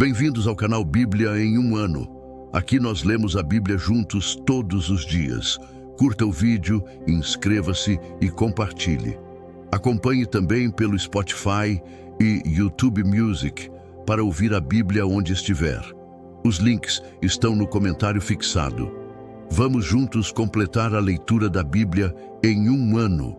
Bem-vindos ao canal Bíblia em um ano. Aqui nós lemos a Bíblia juntos todos os dias. Curta o vídeo, inscreva-se e compartilhe. Acompanhe também pelo Spotify e YouTube Music para ouvir a Bíblia onde estiver. Os links estão no comentário fixado. Vamos juntos completar a leitura da Bíblia em um ano.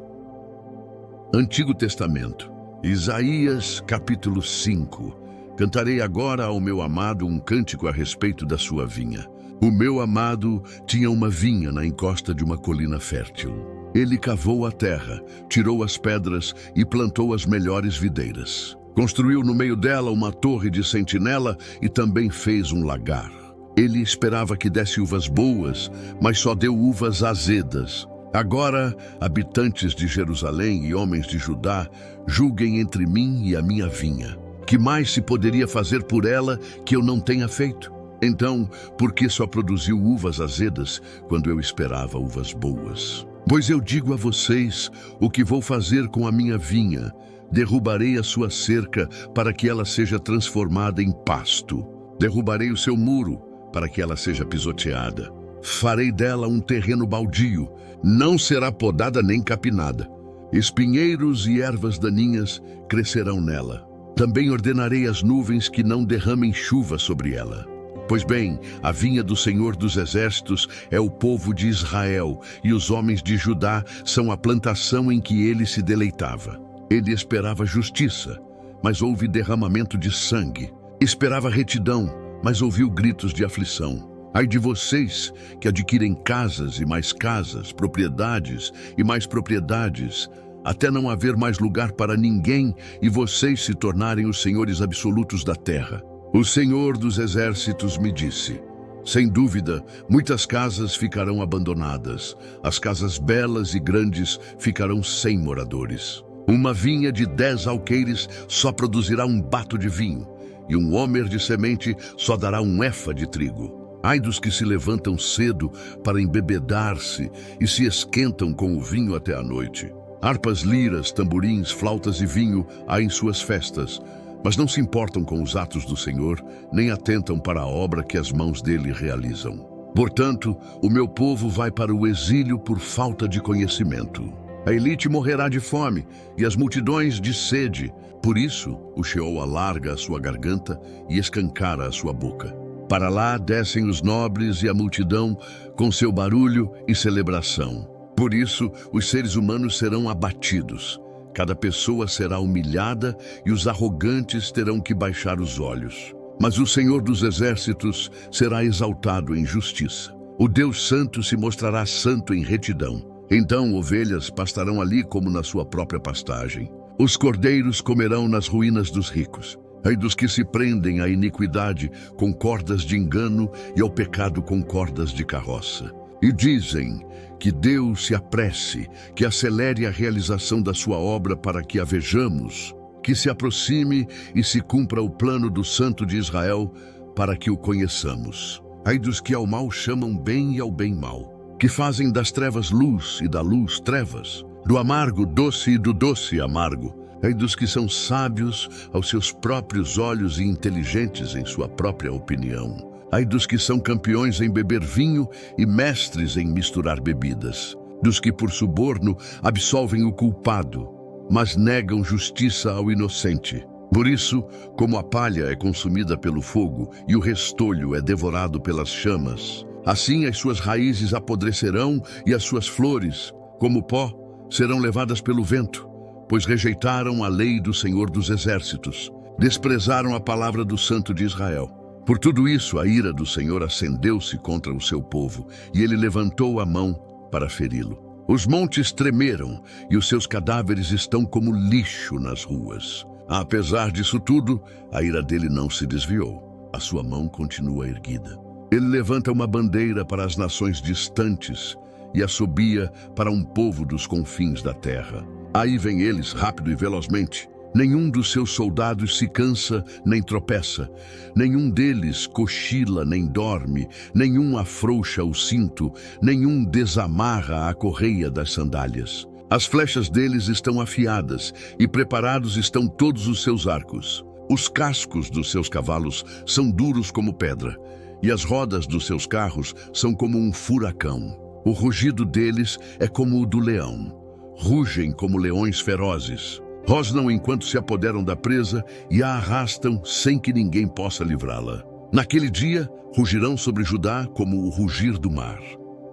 Antigo Testamento, Isaías capítulo 5. Cantarei agora ao meu amado um cântico a respeito da sua vinha. O meu amado tinha uma vinha na encosta de uma colina fértil. Ele cavou a terra, tirou as pedras e plantou as melhores videiras. Construiu no meio dela uma torre de sentinela e também fez um lagar. Ele esperava que desse uvas boas, mas só deu uvas azedas. Agora, habitantes de Jerusalém e homens de Judá, julguem entre mim e a minha vinha. Que mais se poderia fazer por ela que eu não tenha feito? Então, por que só produziu uvas azedas quando eu esperava uvas boas? Pois eu digo a vocês o que vou fazer com a minha vinha. Derrubarei a sua cerca para que ela seja transformada em pasto. Derrubarei o seu muro para que ela seja pisoteada. Farei dela um terreno baldio. Não será podada nem capinada. Espinheiros e ervas daninhas crescerão nela. Também ordenarei às nuvens que não derramem chuva sobre ela. Pois bem, a vinha do Senhor dos Exércitos é o povo de Israel, e os homens de Judá são a plantação em que ele se deleitava. Ele esperava justiça, mas houve derramamento de sangue. Esperava retidão, mas ouviu gritos de aflição. Ai de vocês que adquirem casas e mais casas, propriedades e mais propriedades, até não haver mais lugar para ninguém e vocês se tornarem os senhores absolutos da terra. O Senhor dos Exércitos me disse: sem dúvida, muitas casas ficarão abandonadas. As casas belas e grandes ficarão sem moradores. Uma vinha de 10 alqueires só produzirá um bato de vinho, e um homer de semente só dará um efa de trigo. Ai dos que se levantam cedo para embebedar-se e se esquentam com o vinho até a noite. Harpas, liras, tamborins, flautas e vinho há em suas festas, mas não se importam com os atos do Senhor, nem atentam para a obra que as mãos dele realizam. Portanto, o meu povo vai para o exílio por falta de conhecimento. A elite morrerá de fome e as multidões de sede. Por isso, o Sheol alarga a sua garganta e escancara a sua boca. Para lá descem os nobres e a multidão com seu barulho e celebração. Por isso, os seres humanos serão abatidos. Cada pessoa será humilhada e os arrogantes terão que baixar os olhos. Mas o Senhor dos Exércitos será exaltado em justiça. O Deus Santo se mostrará santo em retidão. Então ovelhas pastarão ali como na sua própria pastagem. Os cordeiros comerão nas ruínas dos ricos. Ai dos que se prendem à iniquidade com cordas de engano e ao pecado com cordas de carroça. E dizem que Deus se apresse, que acelere a realização da sua obra para que a vejamos, que se aproxime e se cumpra o plano do Santo de Israel para que o conheçamos. Ai dos que ao mal chamam bem e ao bem mal, que fazem das trevas luz e da luz trevas, do amargo doce e do doce amargo. Ai dos que são sábios aos seus próprios olhos e inteligentes em sua própria opinião. Ai dos que são campeões em beber vinho e mestres em misturar bebidas. Dos que por suborno absolvem o culpado, mas negam justiça ao inocente. Por isso, como a palha é consumida pelo fogo e o restolho é devorado pelas chamas, assim as suas raízes apodrecerão e as suas flores, como pó, serão levadas pelo vento, pois rejeitaram a lei do Senhor dos Exércitos, desprezaram a palavra do Santo de Israel. Por tudo isso, a ira do Senhor acendeu-se contra o seu povo, e ele levantou a mão para feri-lo. Os montes tremeram, e os seus cadáveres estão como lixo nas ruas. Apesar disso tudo, a ira dele não se desviou. A sua mão continua erguida. Ele levanta uma bandeira para as nações distantes e assobia para um povo dos confins da terra. Aí vêm eles, rápido e velozmente. Nenhum dos seus soldados se cansa nem tropeça, nenhum deles cochila nem dorme, nenhum afrouxa o cinto, nenhum desamarra a correia das sandálias. As flechas deles estão afiadas e preparados estão todos os seus arcos. Os cascos dos seus cavalos são duros como pedra, e as rodas dos seus carros são como um furacão. O rugido deles é como o do leão. Rugem como leões ferozes. Rosnam enquanto se apoderam da presa e a arrastam sem que ninguém possa livrá-la. Naquele dia, rugirão sobre Judá como o rugir do mar.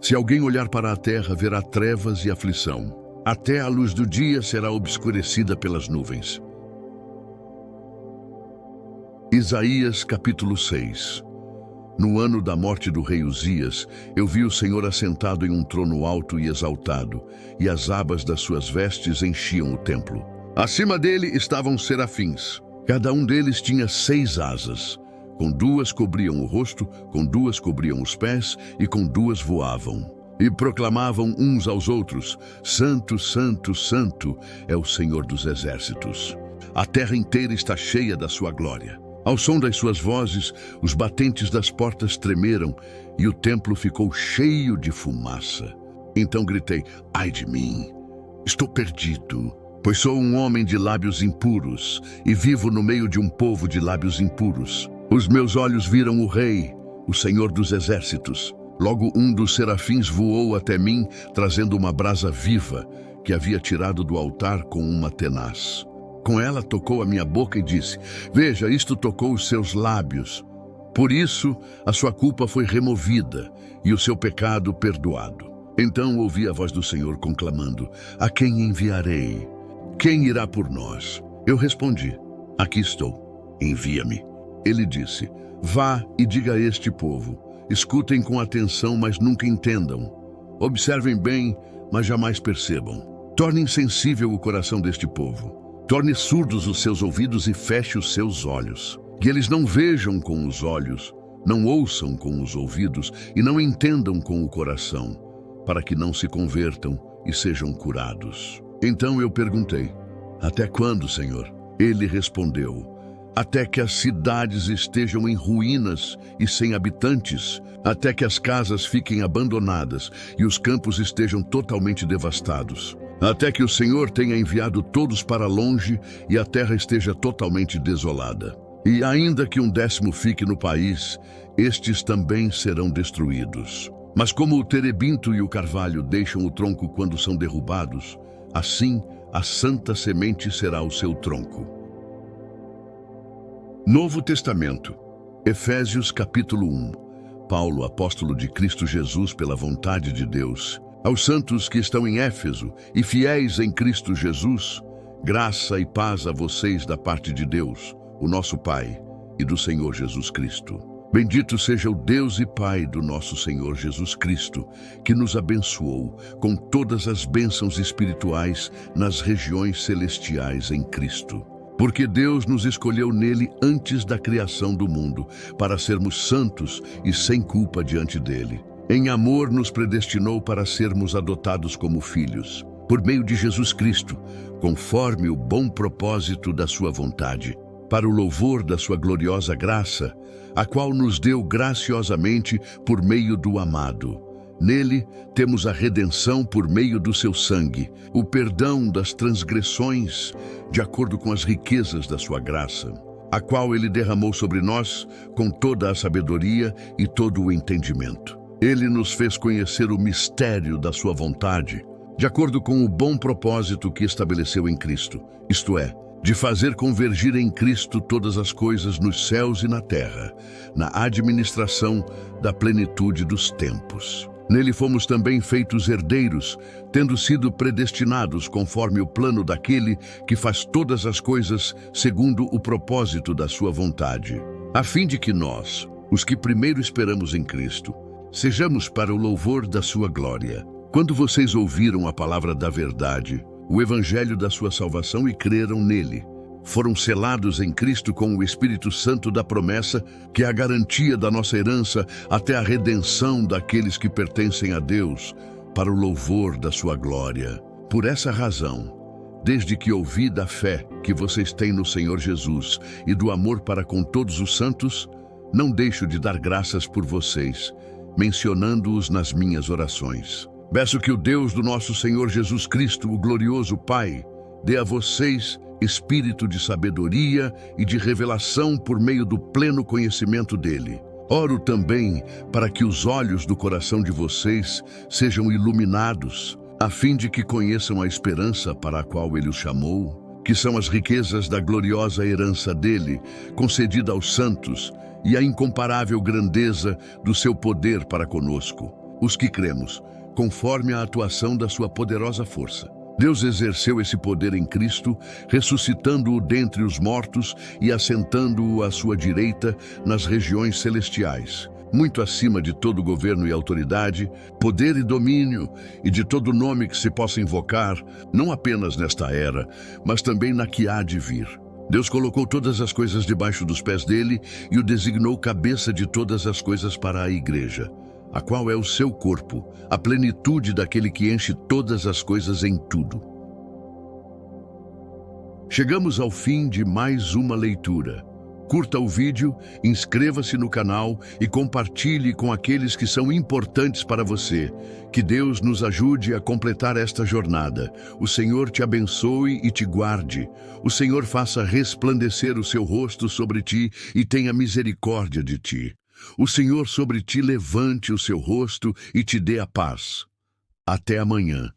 Se alguém olhar para a terra, verá trevas e aflição. Até a luz do dia será obscurecida pelas nuvens. Isaías capítulo 6. No ano da morte do rei Uzias, eu vi o Senhor assentado em um trono alto e exaltado, e as abas das suas vestes enchiam o templo. Acima dele estavam serafins. Cada um deles tinha 6 asas. Com 2 cobriam o rosto, com 2 cobriam os pés, e com 2 voavam. E proclamavam uns aos outros: Santo, Santo, Santo é o Senhor dos exércitos. A terra inteira está cheia da sua glória. Ao som das suas vozes, os batentes das portas tremeram e o templo ficou cheio de fumaça. Então gritei: ai de mim, estou perdido, pois sou um homem de lábios impuros e vivo no meio de um povo de lábios impuros. Os meus olhos viram o Rei, o Senhor dos exércitos. Logo um dos serafins voou até mim, trazendo uma brasa viva que havia tirado do altar com uma tenaz. Com ela tocou a minha boca e disse: veja, isto tocou os seus lábios. Por isso, a sua culpa foi removida e o seu pecado perdoado. Então ouvi a voz do Senhor conclamando: a quem enviarei? Quem irá por nós? Eu respondi: aqui estou, envia-me. Ele disse: vá e diga a este povo: escutem com atenção, mas nunca entendam. Observem bem, mas jamais percebam. Torne insensível o coração deste povo. Torne surdos os seus ouvidos e feche os seus olhos. Que eles não vejam com os olhos, não ouçam com os ouvidos e não entendam com o coração, para que não se convertam e sejam curados. Então eu perguntei: até quando, Senhor? Ele respondeu: até que as cidades estejam em ruínas e sem habitantes, até que as casas fiquem abandonadas e os campos estejam totalmente devastados. Até que o Senhor tenha enviado todos para longe e a terra esteja totalmente desolada. E ainda que 1/10 fique no país, estes também serão destruídos. Mas como o terebinto e o carvalho deixam o tronco quando são derrubados, assim a santa semente será o seu tronco. Novo Testamento, Efésios capítulo 1. Paulo, apóstolo de Cristo Jesus pela vontade de Deus, aos santos que estão em Éfeso e fiéis em Cristo Jesus, graça e paz a vocês da parte de Deus, o nosso Pai, e do Senhor Jesus Cristo. Bendito seja o Deus e Pai do nosso Senhor Jesus Cristo, que nos abençoou com todas as bênçãos espirituais nas regiões celestiais em Cristo. Porque Deus nos escolheu nele antes da criação do mundo, para sermos santos e sem culpa diante dele. Em amor nos predestinou para sermos adotados como filhos, por meio de Jesus Cristo, conforme o bom propósito da sua vontade, para o louvor da sua gloriosa graça, a qual nos deu graciosamente por meio do amado. Nele temos a redenção por meio do seu sangue, o perdão das transgressões, de acordo com as riquezas da sua graça, a qual ele derramou sobre nós com toda a sabedoria e todo o entendimento. Ele nos fez conhecer o mistério da sua vontade, de acordo com o bom propósito que estabeleceu em Cristo, isto é, de fazer convergir em Cristo todas as coisas nos céus e na terra, na administração da plenitude dos tempos. Nele fomos também feitos herdeiros, tendo sido predestinados conforme o plano daquele que faz todas as coisas segundo o propósito da sua vontade, a fim de que nós, os que primeiro esperamos em Cristo, sejamos para o louvor da sua glória. Quando vocês ouviram a palavra da verdade, o evangelho da sua salvação, e creram nele, foram selados em Cristo com o Espírito Santo da promessa, que é a garantia da nossa herança até a redenção daqueles que pertencem a Deus, para o louvor da sua glória. Por essa razão, desde que ouvi da fé que vocês têm no Senhor Jesus e do amor para com todos os santos, não deixo de dar graças por vocês, mencionando-os nas minhas orações. Peço que o Deus do nosso Senhor Jesus Cristo, o glorioso Pai, dê a vocês espírito de sabedoria e de revelação por meio do pleno conhecimento dele. Oro também para que os olhos do coração de vocês sejam iluminados, a fim de que conheçam a esperança para a qual ele os chamou, que são as riquezas da gloriosa herança dele, concedida aos santos, e a incomparável grandeza do seu poder para conosco, os que cremos, conforme a atuação da sua poderosa força. Deus exerceu esse poder em Cristo, ressuscitando-o dentre os mortos e assentando-o à sua direita nas regiões celestiais, muito acima de todo governo e autoridade, poder e domínio, e de todo nome que se possa invocar, não apenas nesta era, mas também na que há de vir. Deus colocou todas as coisas debaixo dos pés dele e o designou cabeça de todas as coisas para a igreja, a qual é o seu corpo, a plenitude daquele que enche todas as coisas em tudo. Chegamos ao fim de mais uma leitura. Curta o vídeo, inscreva-se no canal e compartilhe com aqueles que são importantes para você. Que Deus nos ajude a completar esta jornada. O Senhor te abençoe e te guarde. O Senhor faça resplandecer o seu rosto sobre ti e tenha misericórdia de ti. O Senhor sobre ti levante o seu rosto e te dê a paz. Até amanhã.